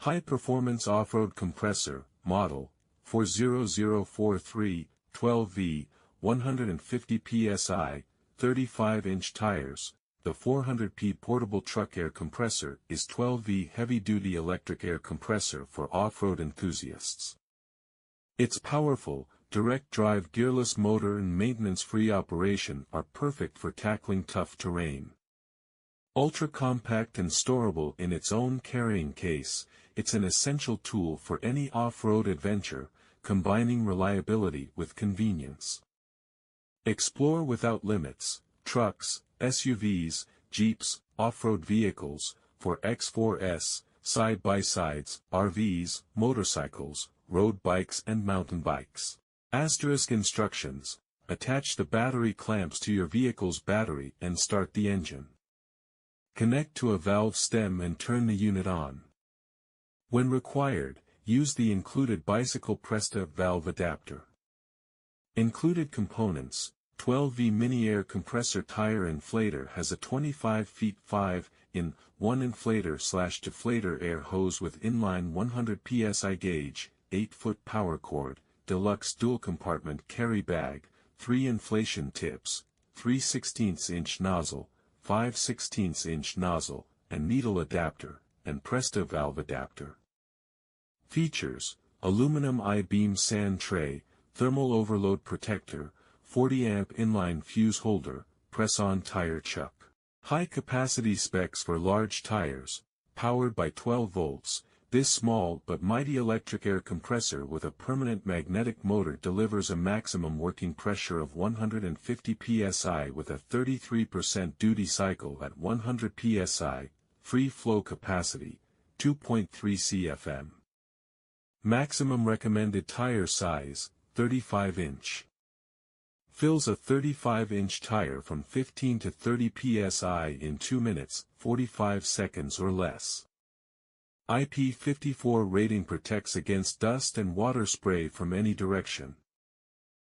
High-performance off-road compressor, model, 40043, 12V, 150 psi, 35-inch tires. The 400p portable truck air compressor is 12V heavy-duty electric air compressor for off-road enthusiasts. Its powerful, direct-drive gearless motor and maintenance-free operation are perfect for tackling tough terrain. Ultra-compact and storable in its own carrying case, it's an essential tool for any off-road adventure, combining reliability with convenience. Explore without limits: trucks, SUVs, Jeeps, off-road vehicles, 4x4s, side-by-sides, RVs, motorcycles, road bikes and mountain bikes. Asterisk instructions: attach the battery clamps to your vehicle's battery and start the engine. Connect to a valve stem and turn the unit on. When required, use the included bicycle Presta valve adapter. Included components: 12V mini air compressor tire inflator has a 25 feet 5 in 1 inflator/deflator air hose with inline 100 psi gauge, 8-foot power cord, deluxe dual compartment carry bag, 3 inflation tips, 3/16-inch nozzle, 5/16-inch nozzle, and needle adapter, and Presta valve adapter. Features: aluminum I-beam sand tray, thermal overload protector, 40-amp inline fuse holder, press-on tire chuck. High-capacity specs for large tires, powered by 12 volts. This small but mighty electric air compressor with a permanent magnetic motor delivers a maximum working pressure of 150 psi with a 33% duty cycle at 100 psi, free flow capacity, 2.3 cfm. Maximum recommended tire size, 35-inch. Fills a 35-inch tire from 15 to 30 psi in 2 minutes, 45 seconds or less. IP54 rating protects against dust and water spray from any direction.